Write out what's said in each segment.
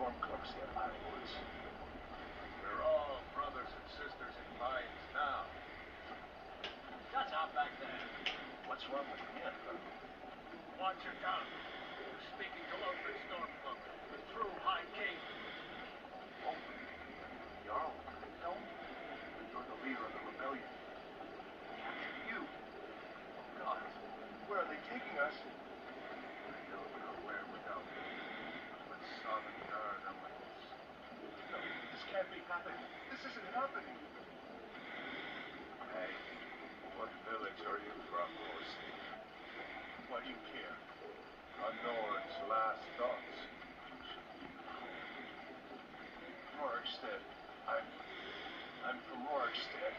Stormcloaks yet, I was. We're all brothers and sisters in minds now. Shut up back there. What's wrong with me, Emperor? Watch your tongue. You're speaking to Elric Stormcloak, the true High King. Oh, Jarl, don't. You're the leader of the rebellion. Capture you. Oh, God. Where are they taking us? I don't know where we're going. But solid guard are with us. No, this can't be happening. This isn't happening. Hey, what village are you from, Horsey? Why do you care? A Nord's last thoughts. Rorikstead. I'm from Rorikstead.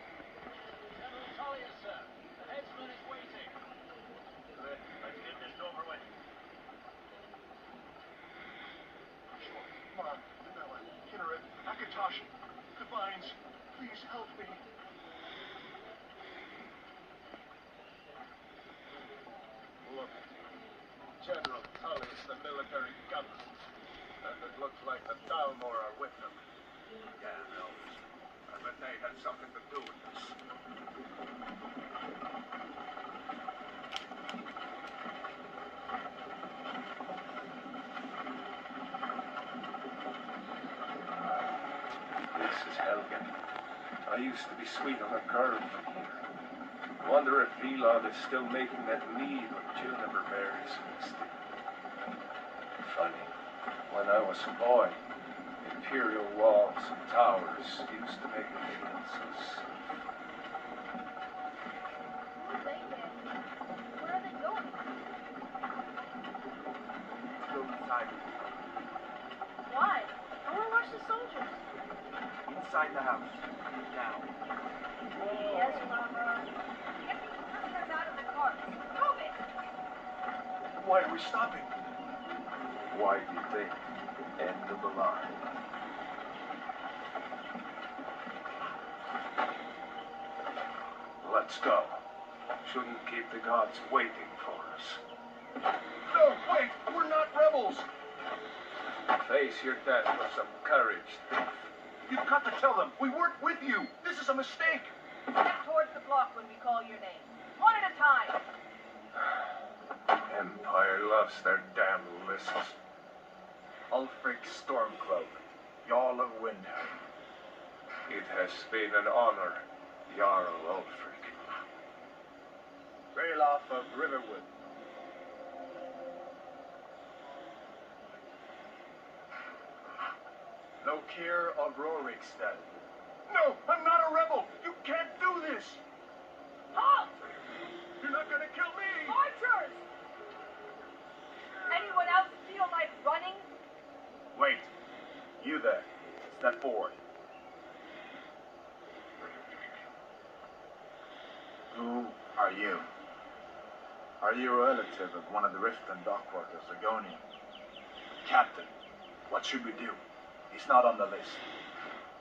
General Tullius, sir. The headsman is waiting. Let's get this over with. Sure. Mom, Bella, Kinneret, Akatosh, the Vines, please help me. Look, General Tullius, the military governor. And it looks like the Dalmor are with them. Damn elves. I bet they had something to do with this. This is Helgen. I used to be sweet on a curve from here. Wonder if Velod is still making that mead with juniper berries mixed in. Funny, when I was a boy, imperial walls and towers used to make me feel so safe. Who are they, man? Where are they going? Go inside. Why? I want to watch the soldiers. Inside the house. Now. Yes, Mama. Get these prisoners out of the cart. Move it! Why are we stopping? Why do you think? End of the line. Let's go. Shouldn't keep the gods waiting for us. No, wait! We're not rebels! Face your death with some courage, thief. You've got to tell them we weren't with you! This is a mistake! Step towards the block when we call your name. One at a time. Empire loves their damn lists. Ulfric Stormcloak, Jarl of Windhelm. It has been an honor, Jarl Ulfric. Ralof of Riverwood. Lokir of Rorikstead. No, I'm not a rebel! You can't do this! Halt! You're not gonna kill me! Archers! Anyone else feel like running? Wait. You there. Step forward. Who are you? Are you a relative of one of the Riften dockworkers, Agonian? Captain, what should we do? He's not on the list.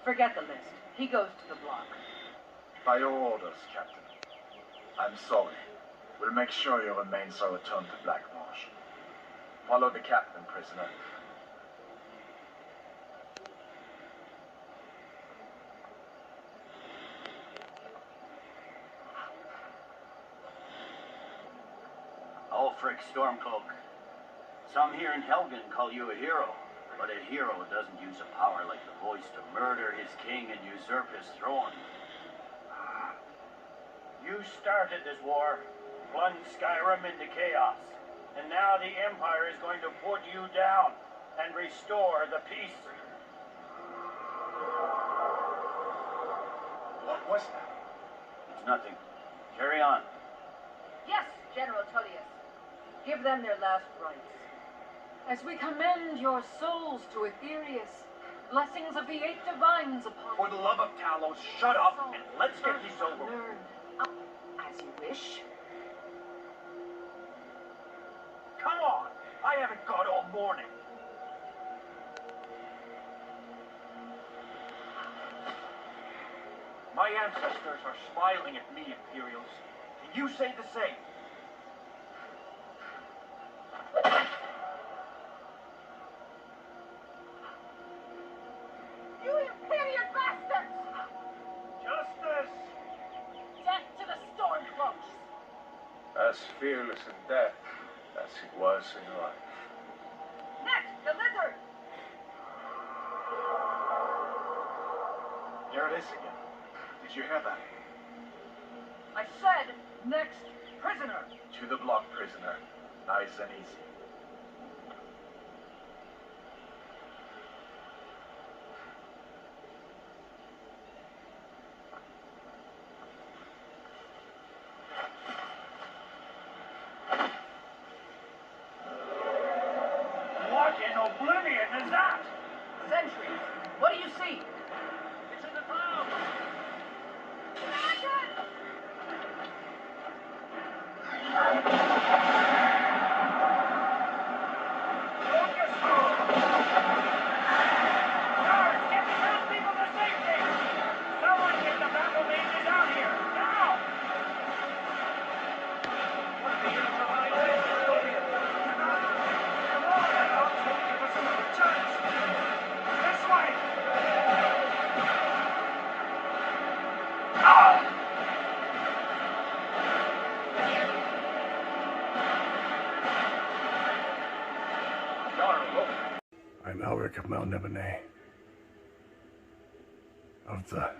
Forget the list. He goes to the block. By your orders, Captain. I'm sorry. We'll make sure your remains are returned to Blackmarsh. Follow the captain, prisoner. Ulfric Stormcloak. Some here in Helgen call you a hero, but a hero doesn't use a power like the voice to murder his king and usurp his throne. You started this war, plunged Skyrim into chaos, and now the Empire is going to put you down and restore the peace. What was that? It's nothing. Carry on. Yes, General Tullius. Give them their last rites. As we commend your souls to Aetherius, blessings of the eight divines upon For the love of Talos, shut up and let's get this over with. Learn. As you wish. Come on! I haven't got all morning. My ancestors are smiling at me, Imperials. Can you say the same? as fearless in death as he was in life. Next, the lizard! There it is again. Did you hear that? I said, next prisoner. To the block, prisoner. Nice and easy. What in oblivion is that? Sentries, what do you see? It's in the clouds. Guards, get those people to safety! Someone get the battle mages out here, now! What are the unified nations doing? Come on, I'll give us another chance! This way! I'm Elric of Melnibone, of the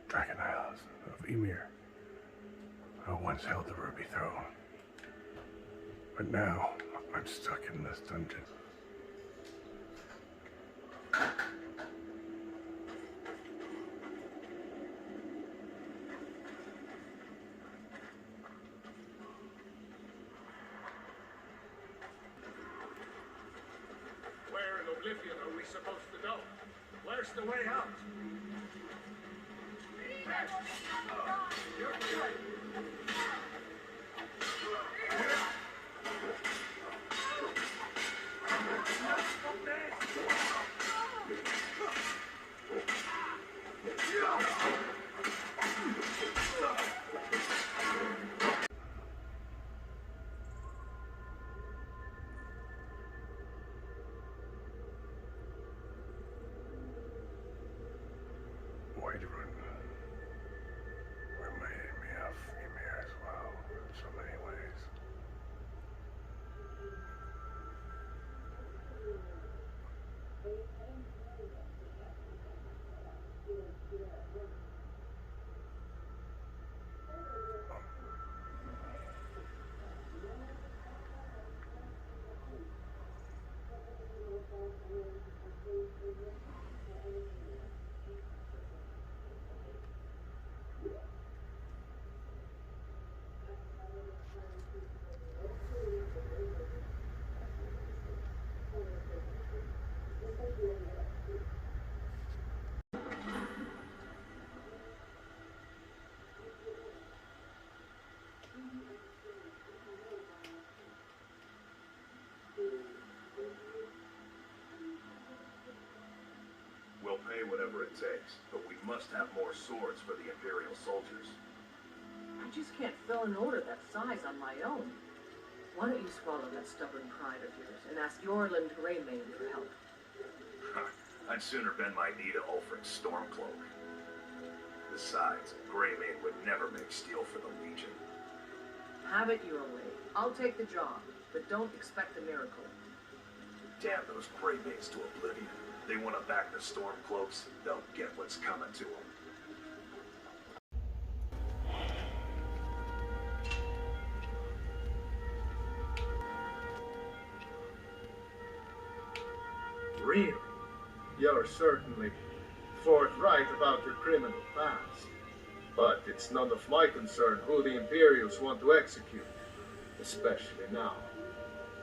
Dragon Isles of Ymir. I once held the Ruby Throne, but now I'm stuck in this dungeon. Where in Oblivion are we supposed to go? Where's the way out? Whiterun reminded me of Ymir as well, in so many ways. We'll pay whatever it takes, but we must have more swords for the Imperial soldiers. I just can't fill an order that size on my own. Why don't you swallow that stubborn pride of yours and ask Yorland Greymane for help? I'd sooner bend my knee to Ulfric's Stormcloak. Besides, Greymane would never make steel for the Legion. Have it your way. I'll take the job, but don't expect a miracle. Damn those Greymanes to oblivion. They want to back the Stormcloaks, they'll get what's coming to them. Really? You're certainly forthright about your criminal past. But it's none of my concern who the Imperials want to execute, especially now.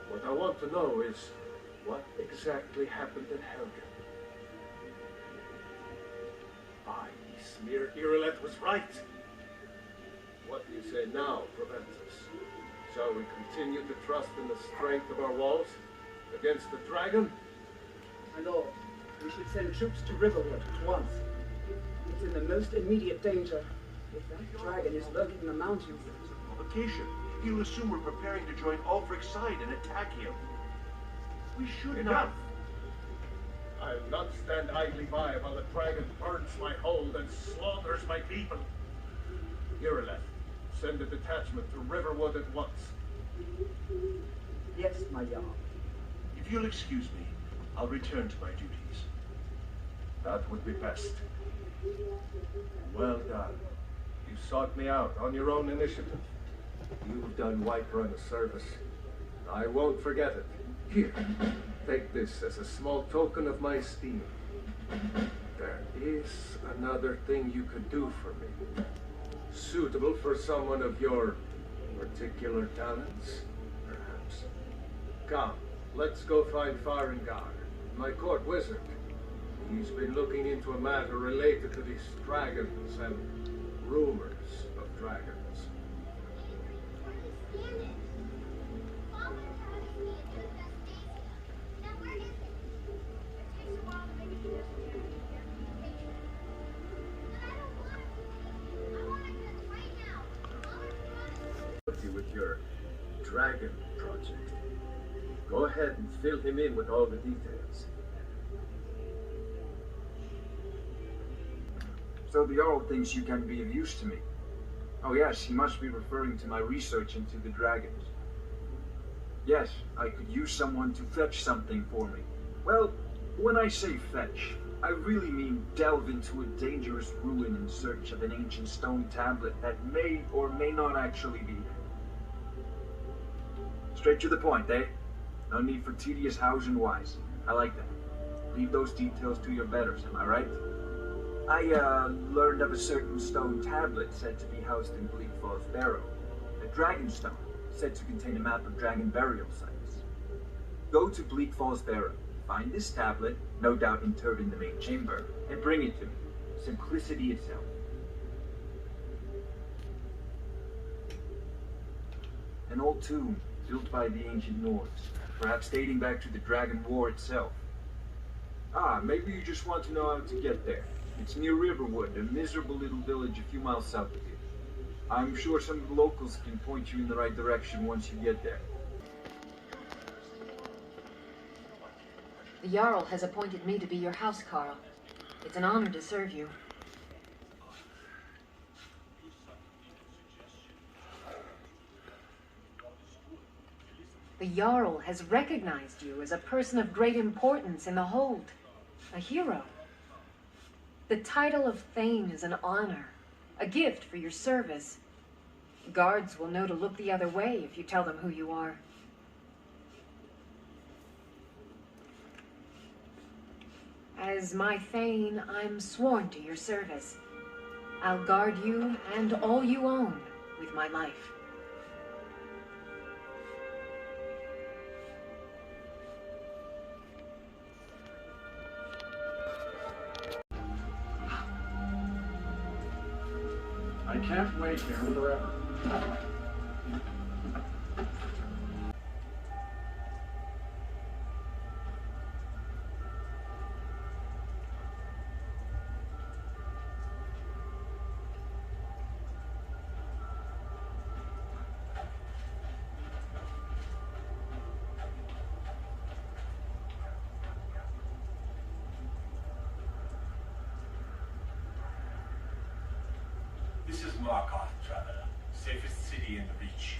What I want to know is what exactly happened in Helgen. Smear Irelet was right. What do you say now, Proventus? Shall we continue to trust in the strength of our walls against the dragon? My lord, we should send troops to Riverwood at once. It's in the most immediate danger. If that dragon is lurking in the mountains... Provocation. He'll assume we're preparing to join Ulfric's side and attack him. We should Enough! I'll not stand idly by while the dragon burns my hold and slaughters my people. Irelet, send a detachment to Riverwood at once. Yes, my Jarl. If you'll excuse me, I'll return to my duties. That would be best. Well done. You sought me out on your own initiative. You've done Whiterun a service. I won't forget it. Here, take this as a small token of my esteem. There is another thing you could do for me. Suitable for someone of your particular talents, perhaps. Come, let's go find Farengar, my court wizard. He's been looking into a matter related to these dragons and rumors of dragons. With your dragon project. Go ahead and fill him in with all the details. So the Jarl thinks you can be of use to me. Oh yes, he must be referring to my research into the dragons. Yes, I could use someone to fetch something for me. Well, when I say fetch, I really mean delve into a dangerous ruin in search of an ancient stone tablet that may or may not actually be there. Straight to the point, eh? No need for tedious hows and whys. I like that. Leave those details to your betters, am I right? I learned of a certain stone tablet said to be housed in Bleak Falls Barrow. A dragon stone, said to contain a map of dragon burial sites. Go to Bleak Falls Barrow, find this tablet, no doubt interred in the main chamber, and bring it to me. Simplicity itself. An old tomb, built by the ancient Nords, perhaps dating back to the Dragon War itself. Ah, maybe you just want to know how to get there. It's near Riverwood, a miserable little village a few miles south of here. I'm sure some of the locals can point you in the right direction once you get there. The Jarl has appointed me to be your housecarl. It's an honor to serve you. The Jarl has recognized you as a person of great importance in the Hold, a hero. The title of Thane is an honor, a gift for your service. Guards will know to look the other way if you tell them who you are. As my Thane, I'm sworn to your service. I'll guard you and all you own with my life. I can't wait here forever. This is Markarth, Traveler. Safest city in the Reach.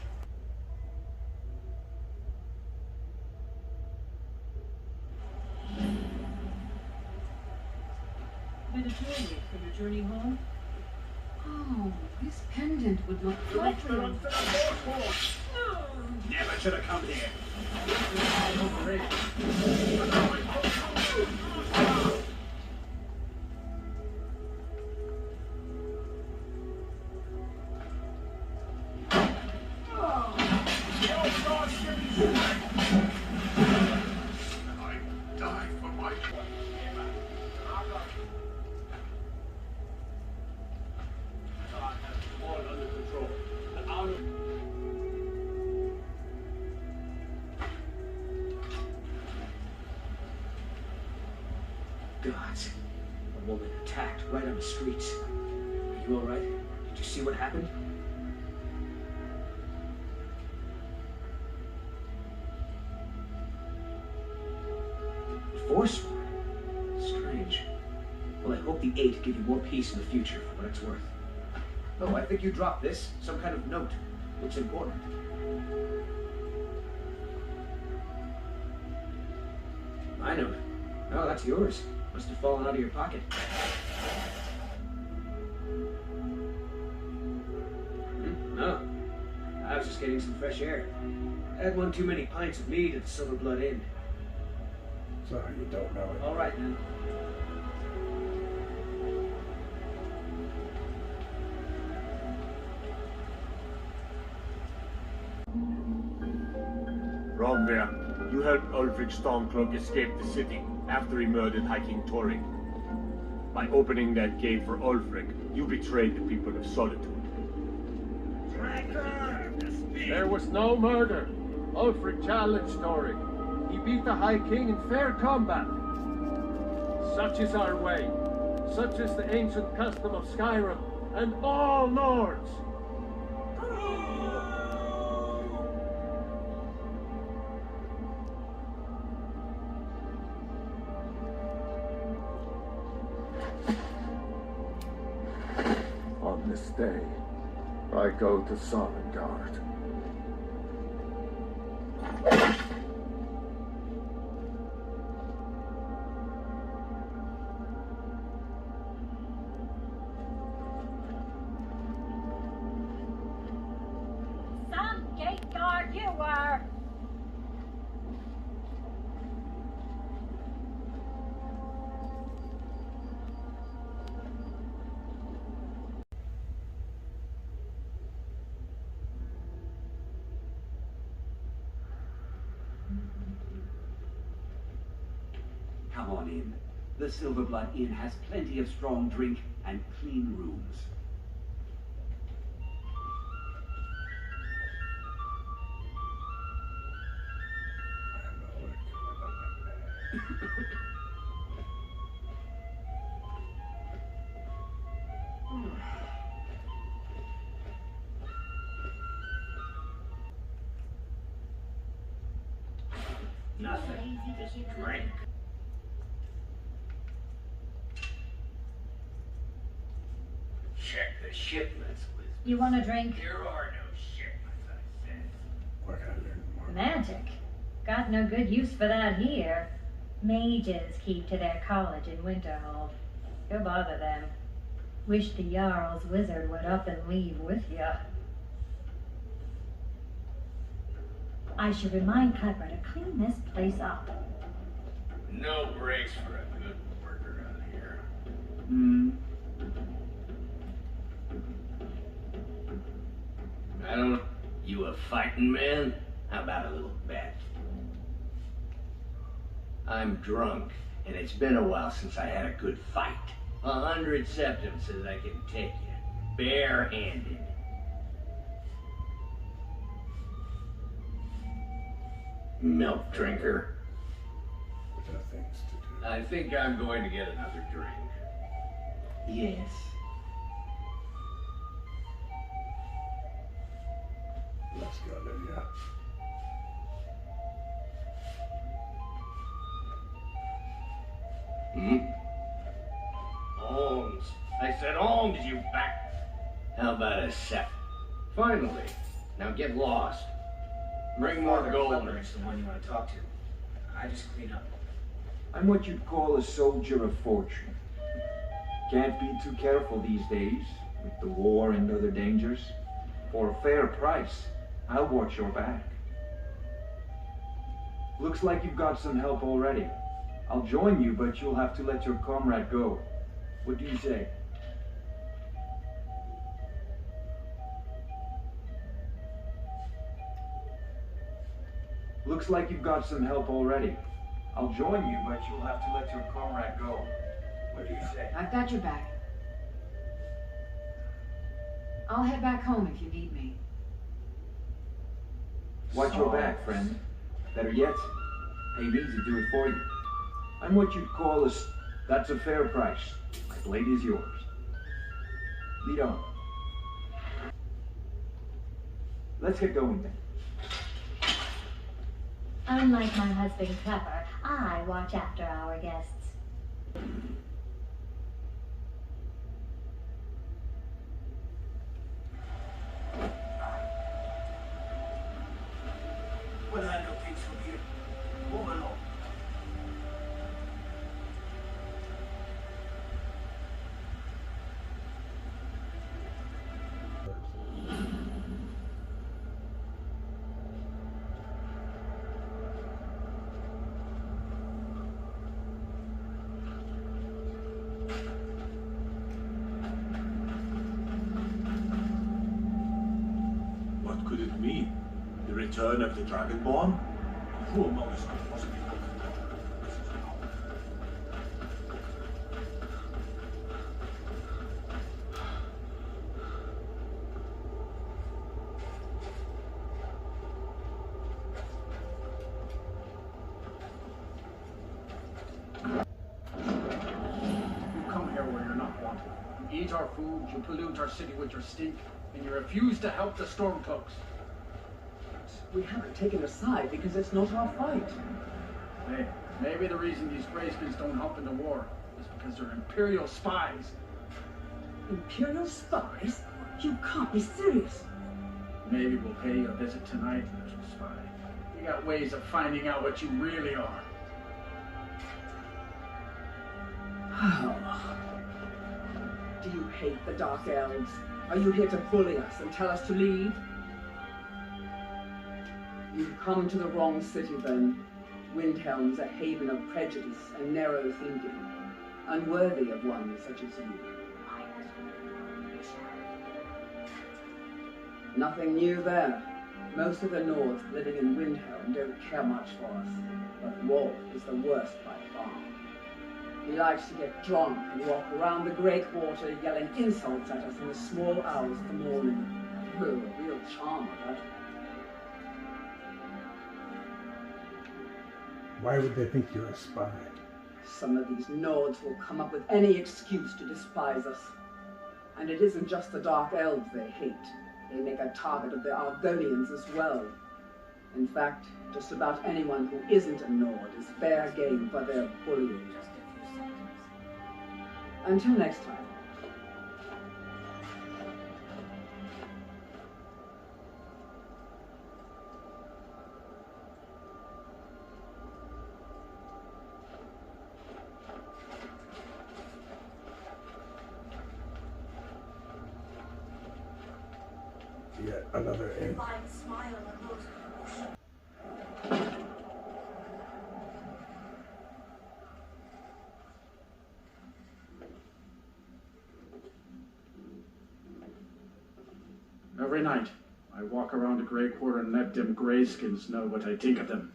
Mediterranean for your journey home? Oh, this pendant would look flattering. Never should have come here. Gods. A woman attacked right on the streets. Are you alright? Did you see what happened? Forsworn? Strange. Well, I hope the 8 give you more peace in the future, for what it's worth. Oh, I think you dropped this. Some kind of note. Looks important. My note? No, that's yours. Must have fallen out of your pocket. No. I was just getting some fresh air. I had one too many pints of mead at the Silver Blood Inn. So you don't know it. All right, then. Rogver, you helped Ulfric Stormcloak escape the city after he murdered High King Tori. By opening that gate for Ulfric, you betrayed the people of Solitude. There was no murder. Ulfric challenged Tori. He beat the High King in fair combat. Such is our way. Such is the ancient custom of Skyrim and all Nords. On this day, I go to Sovngarde. Some gate guard you were! Come on in. The Silverblood Inn has plenty of strong drink and clean rooms. Nothing. Just drink. Check the shipments with me. You want a drink? There are no shipments, I said. Where can I learn more? Magic. Got no good use for that here. Mages keep to their college in Winterhold. Go bother them. Wish the Jarl's wizard would up and leave with ya. I should remind Clever to clean this place up. No breaks for a good worker out here. I don't know. You a fighting man? How about a little bet? I'm drunk, and it's been a while since I had a good fight. 100 septums says I can take you, barehanded. Milk drinker. There are things to do. I think I'm going to get another drink. Yes. Let's go, Lydia. Alms. I said alms, you back. How about a sep? Finally. Now get lost. Bring more gold. Is the one you want to talk to. I just clean up. I'm what you'd call a soldier of fortune. Can't be too careful these days, with the war and other dangers. For a fair price, I'll watch your back. Looks like you've got some help already. I'll join you, but you'll have to let your comrade go. What do you say? Looks like you've got some help already. I'll join you, but you'll have to let your comrade go. What do you say? I've got your back. I'll head back home if you need me. Watch your back, friend. Better yet, pay me to do it for you. I'm what you'd call that's a fair price. My blade is yours. Lead on. Let's get going then. Unlike my husband Clever, I watch after our guests. could it mean? The return of the Dragonborn? Who among us could possibly hope for that? You come here where you're not wanted. You eat our food, you pollute our city with your stink, and you refuse to help the Stormcloaks. We haven't taken a side because it's not our fight. Hey, maybe the reason these Greyskins don't help in the war is because they're Imperial spies. Imperial spies? You can't be serious. Maybe we'll pay you a visit tonight, little spy. We got ways of finding out what you really are. Do you hate the Dark Elves? Are you here to bully us and tell us to leave? You've come to the wrong city then. Windhelm's a haven of prejudice and narrow thinking, unworthy of one such as you. Nothing new there. Most of the North living in Windhelm don't care much for us, but Wolf is the worst by far. He likes to get drunk and walk around the Great Water yelling insults at us in the small hours of the morning. Oh, a real charmer, that. Why would they think you're a spy? Some of these Nords will come up with any excuse to despise us. And it isn't just the Dark Elves they hate. They make a target of the Argonians as well. In fact, just about anyone who isn't a Nord is fair game for their bullying. Until next time. Yet another end. Every night, I walk around the Grey Quarter and let them Greyskins know what I think of them.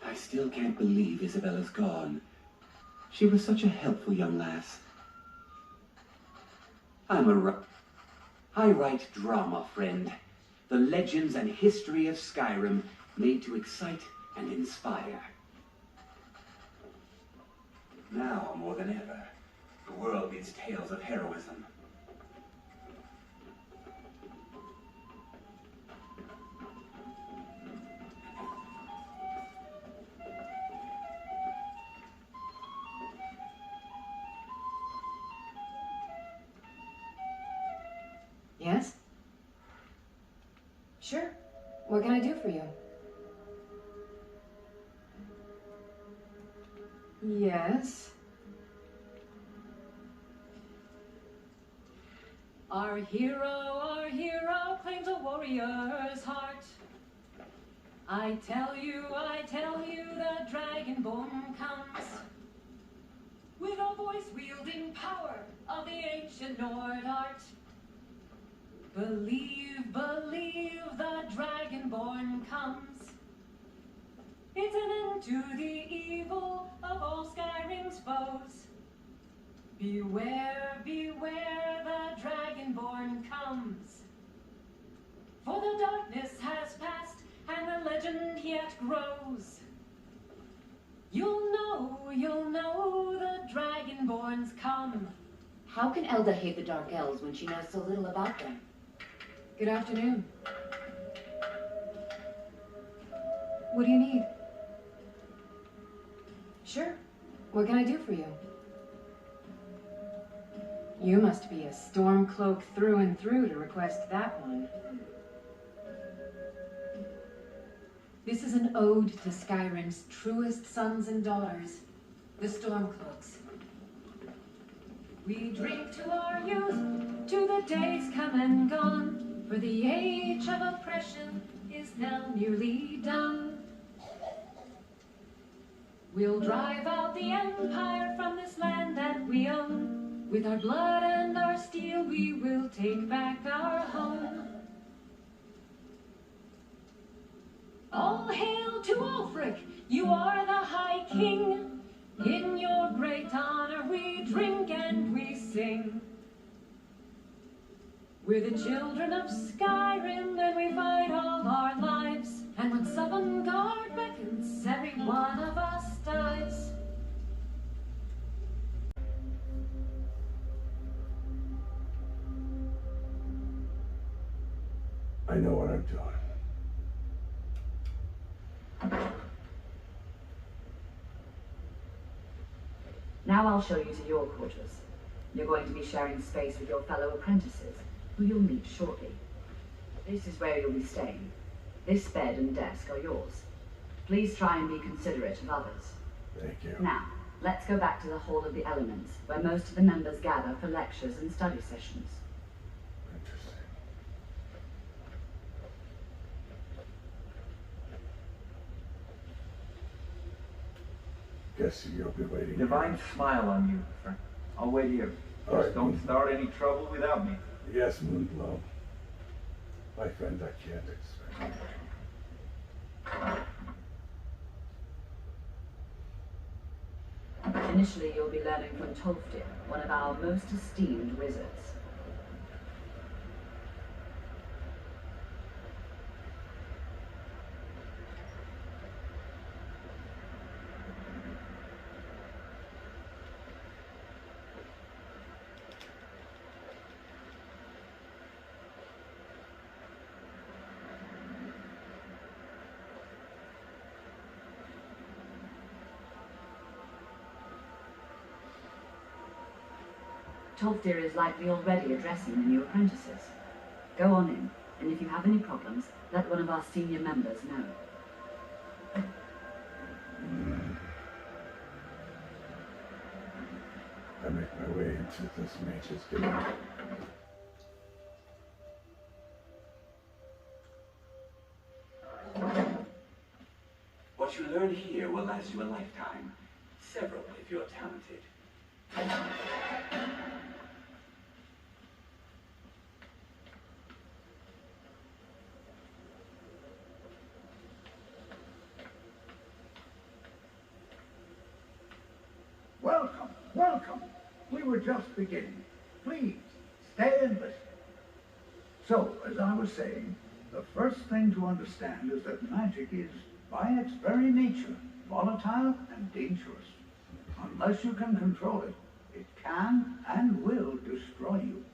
I still can't believe Isabella's gone. She was such a helpful young lass. I write drama, friend. The legends and history of Skyrim made to excite and inspire. Now, more than ever, the world needs tales of heroism. Yes? Sure. What can I do for you? Yes. Our hero claims a warrior's heart. I tell you, the Dragonborn comes with a voice-wielding power of the ancient Nord art. Believe, the Dragonborn comes. It's an end to the evil of all Skyrim's foes. Beware, the Dragonborn comes. For the darkness has passed, and the legend yet grows. You'll know the Dragonborns come. How can Elda hate the Dark Elves when she knows so little about them? Good afternoon. What do you need? Sure. What can I do for you? You must be a Stormcloak through and through to request that one. This is an ode to Skyrim's truest sons and daughters, the Stormcloaks. We drink to our youth, to the days come and gone, for the age of oppression is now nearly done. We'll drive out the Empire from this land that we own. With our blood and our steel we will take back our home. All hail to Ulfric, you are the High King. In your great honor we drink and we sing. We're the children of Skyrim and we fight all our lives. And when Sovngarde beckons, every one of us dies. I know what I'm doing. Now I'll show you to your quarters. You're going to be sharing space with your fellow apprentices, who you'll meet shortly. This is where you'll be staying. This bed and desk are yours. Please try and be considerate of others. Thank you. Now, let's go back to the Hall of the Elements, where most of the members gather for lectures and study sessions. Interesting. Guess you'll be waiting. Divine smile on you, friend. I'll wait here. All Just right. don't start any trouble without me. Yes, Moonglow. My friend, I can't expect. Initially, you'll be learning from Tolfdir, one of our most esteemed wizards. Tolfdir is likely already addressing the new apprentices. Go on in, and if you have any problems, let one of our senior members know. I make my way into this mage's gate. What you learn here will last you a lifetime. Several if you're talented. Welcome, welcome. We were just beginning. Please, stay and listen. So, as I was saying, the first thing to understand is that magic is, by its very nature, volatile and dangerous. Unless you can control it, it can and will destroy you.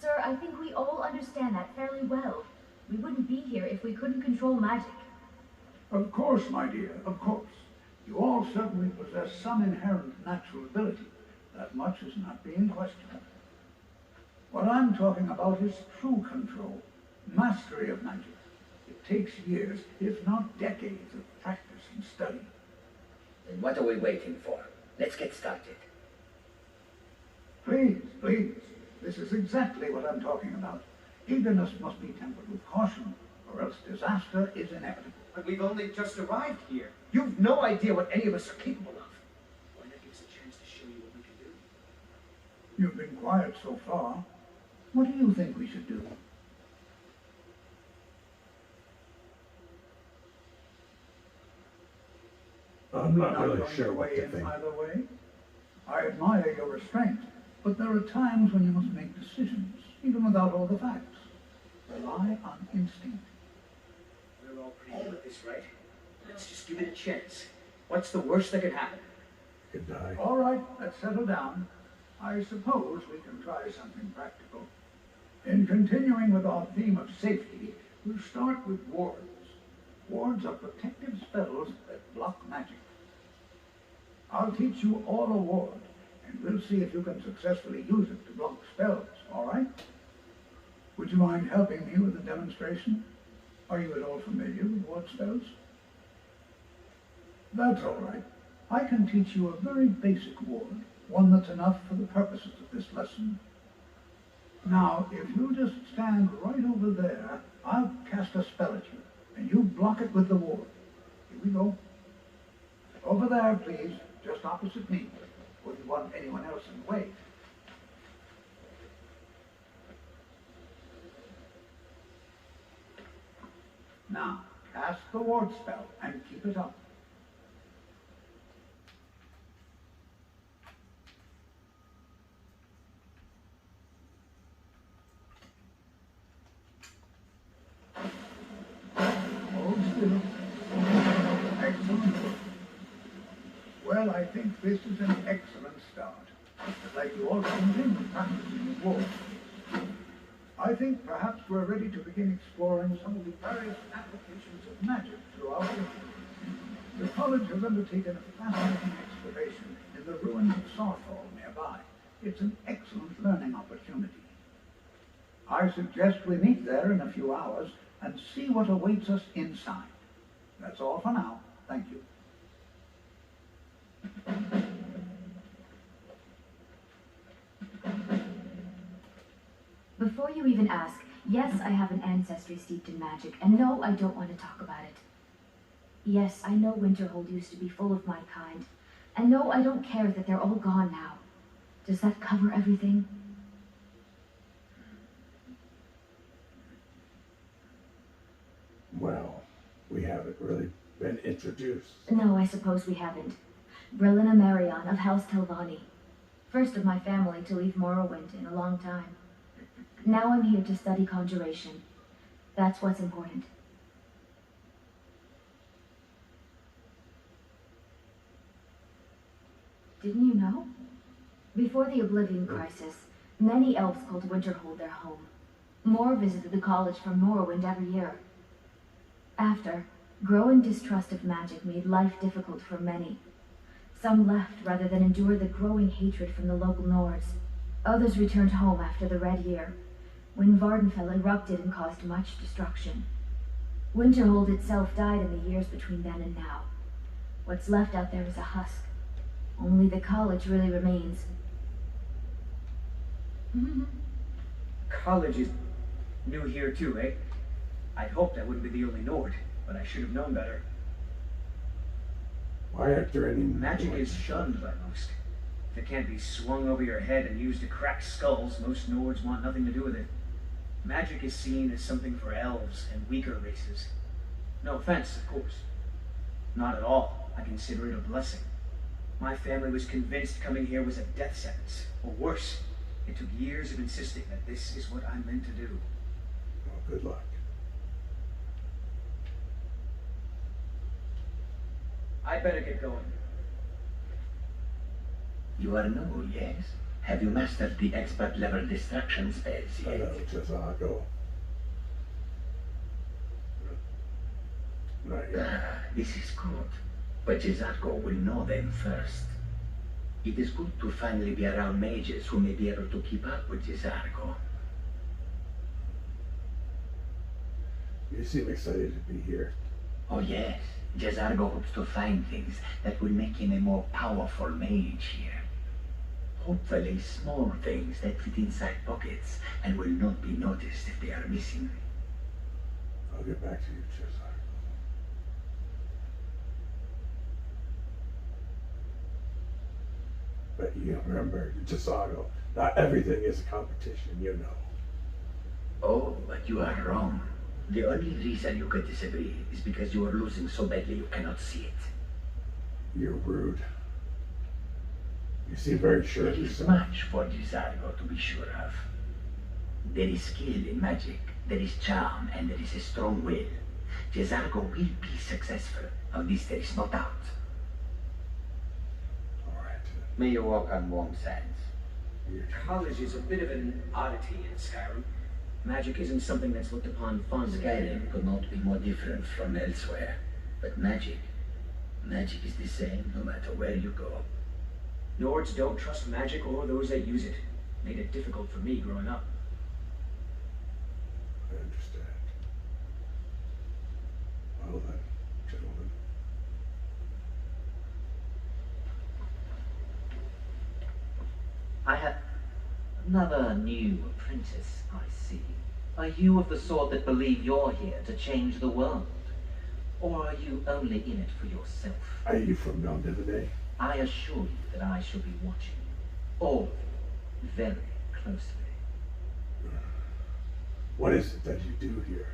Sir, I think we all understand that fairly well. We wouldn't be here if we couldn't control magic. Of course, my dear, of course. You all certainly possess some inherent natural ability. That much is not being questioned. What I'm talking about is true control, mastery of magic. It takes years, if not decades, of practice and study. Then what are we waiting for? Let's get started. Please, please. This is exactly what I'm talking about. Eagerness must be tempered with caution, or else disaster is inevitable. But we've only just arrived here. You've no idea what any of us are capable of. Why not give us a chance to show you what we can do? You've been quiet so far. What do you think we should do? I'm not really sure what to in think. either way. I admire your restraint, but there are times when you must make decisions, even without all the facts. Rely on instinct. We're all pretty good at this, right? Let's just give it a chance. What's the worst that could happen? Could die. All right, let's settle down. I suppose we can try something practical. In continuing with our theme of safety, we'll start with wards. Wards are protective spells that block magic. I'll teach you all a ward, and we'll see if you can successfully use it to block spells, all right? Would you mind helping me with the demonstration? Are you at all familiar with ward spells? That's all right. I can teach you a very basic ward, one that's enough for the purposes of this lesson. Now, if you just stand right over there, I'll cast a spell at you, and you block it with the ward. Here we go. Over there, please, just opposite me. Wouldn't want anyone else in the way. Now, cast the ward spell and keep it up. Hold still. Excellent work. Well, I think this is an excellent start. I'd like you all to continue practicing the ward. I think perhaps we're ready to begin exploring some of the various applications of magic throughout history. The college has undertaken a fascinating exploration in the ruins of Sarthal nearby. It's an excellent learning opportunity. I suggest we meet there in a few hours and see what awaits us inside. That's all for now. Thank you. Before you even ask, yes, I have an ancestry steeped in magic, and no, I don't want to talk about it. Yes, I know Winterhold used to be full of my kind, and no, I don't care that they're all gone now. Does that cover everything? Well, we haven't really been introduced. No, I suppose we haven't. Brillina Marion of House Telvanni. First of my family to leave Morrowind in a long time. Now I'm here to study conjuration. That's what's important. Didn't you know? Before the Oblivion Crisis, many elves called Winterhold their home. More visited the college from Morrowind every year. After, growing distrust of magic made life difficult for many. Some left rather than endure the growing hatred from the local Nords. Others returned home after the Red Year, when Vardenfell erupted and caused much destruction. Winterhold itself died in the years between then and now. What's left out there is a husk. Only the college really remains. College is new here too, eh? I'd hoped I wouldn't be the only Nord, but I should have known better. Why aren't there any Magic is shunned by most. If it can't be swung over your head and used to crack skulls, most Nords want nothing to do with it. Magic is seen as something for elves and weaker races. No offense, of course. Not at all. I consider it a blessing. My family was convinced coming here was a death sentence, or worse. It took years of insisting that this is what I'm meant to do. Well, good luck. I'd better get going. You are new, yes? Have you mastered the expert level distraction spells yet? Hello, Jazago. Not yet. Ah, this is good. But Jezargo will know them first. It is good to finally be around mages who may be able to keep up with Jezargo. You seem excited to be here. Oh yes, Jezargo hopes to find things that will make him a more powerful mage here. Hopefully small things that fit inside pockets and will not be noticed if they are missing. I'll get back to you, Jazago. But you remember, Jazago, not everything is a competition, you know. Oh, but you are wrong. The only reason you could disagree is because you are losing so badly you cannot see it. You're rude. You seem very sure There of is yourself. much for Jezargo to be sure of. There is skill in magic, there is charm, and there is a strong will. Jezargo will be successful. Of this there is no doubt. May you walk on warm sands. College is a bit of an oddity in Skyrim. Magic isn't something that's looked upon fondly. Skyrim could not be more different from elsewhere. But magic is the same no matter where you go. Nords don't trust magic or those that use it. Made it difficult for me growing up. I understand. then, gentlemen. I have another new apprentice, I see. Are you of the sort that believe you're here to change the world? Or are you only in it for yourself? Are you from Melnibone? I assure you that I shall be watching you, all of you, very closely. What is it that you do here?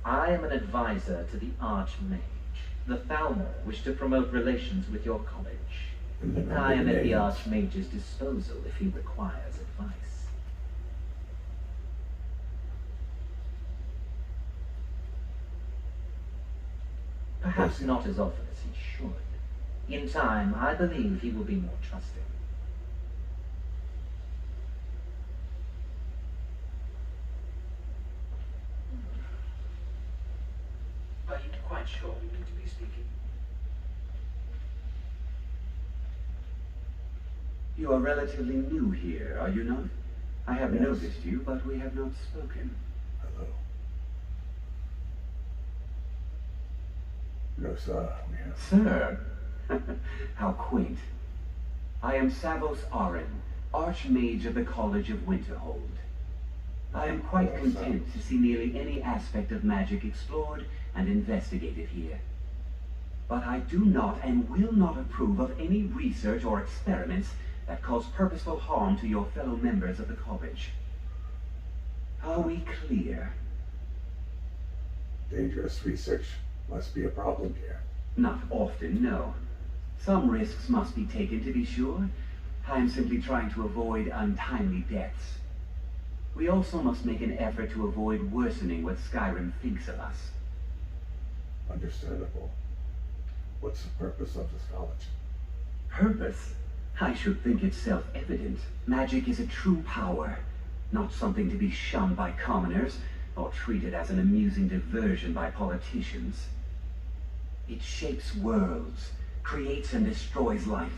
I am an advisor to the Archmage. The Thalmor wish to promote relations with your college. I am at the Archmage's disposal if he requires advice. Perhaps not as often as he should. In time, I believe he will be more trusting. Are you quite sure we need to be speaking? You are relatively new here, are you not? I have noticed you, but we have not spoken. Hello. No, sir, we have... Sir? How quaint. I am Savos Arin, Archmage of the College of Winterhold. I am quite content to see nearly any aspect of magic explored and investigated here. But I do not and will not approve of any research or experiments that cause purposeful harm to your fellow members of the college. Are we clear? Dangerous research must be a problem here. Not often, no. Some risks must be taken, to be sure. I am simply trying to avoid untimely deaths. We also must make an effort to avoid worsening what Skyrim thinks of us. Understandable. What's the purpose of this college? Purpose? I should think it's self-evident. Magic is a true power, not something to be shunned by commoners or treated as an amusing diversion by politicians. It shapes worlds, creates and destroys life.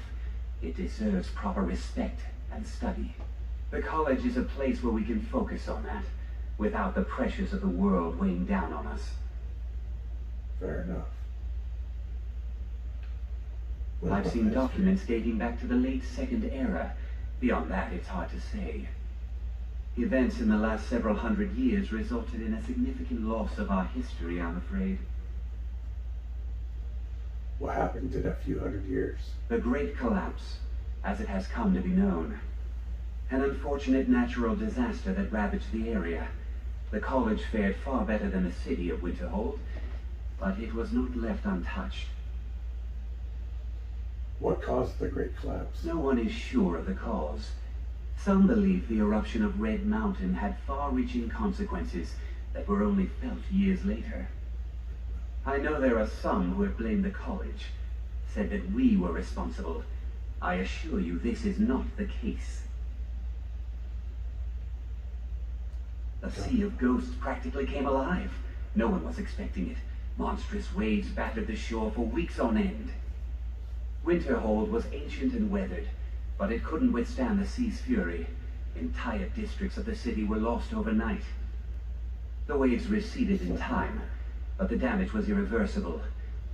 It deserves proper respect and study. The college is a place where we can focus on that, without the pressures of the world weighing down on us. Fair enough. I've seen documents dating back to the late Second Era. Beyond that, it's hard to say. Events in the last several hundred years resulted in a significant loss of our history, I'm afraid. What happened in a few hundred years? The Great Collapse, as it has come to be known. An unfortunate natural disaster that ravaged the area. The college fared far better than the city of Winterhold, but it was not left untouched. What caused the Great Collapse? No one is sure of the cause. Some believe the eruption of Red Mountain had far-reaching consequences that were only felt years later. I know there are some who have blamed the college, said that we were responsible. I assure you this is not the case. The Sea of Ghosts practically came alive. No one was expecting it. Monstrous waves battered the shore for weeks on end. Winterhold was ancient and weathered, but it couldn't withstand the sea's fury. Entire districts of the city were lost overnight. The waves receded in time, but the damage was irreversible.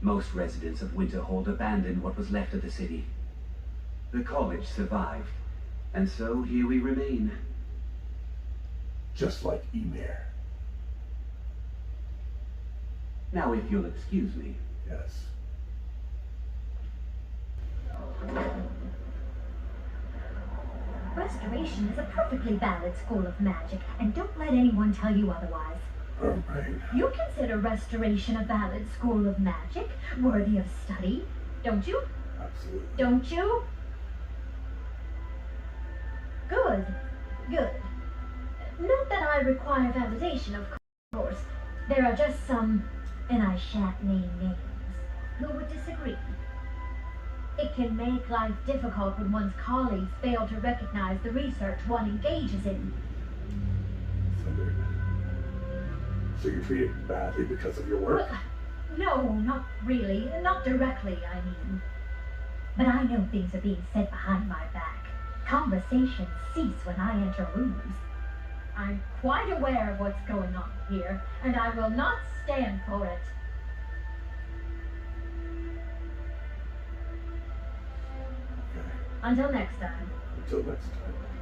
Most residents of Winterhold abandoned what was left of the city. The college survived, and so here we remain. Just like Ymir. Now, if you'll excuse me. Yes. Restoration is a perfectly valid school of magic, and don't let anyone tell you otherwise. All right. You consider Restoration a valid school of magic, worthy of study, don't you? Absolutely. Don't you? Good. Good. Not that I require validation, of course. There are just some, and I shan't name names, who would disagree. It can make life difficult when one's colleagues fail to recognize the research one engages in. So you're treated badly because of your work? Well, no, not really. Not directly, I mean. But I know things are being said behind my back. Conversations cease when I enter rooms. I'm quite aware of what's going on here, and I will not stand for it. Until next time. Until next time.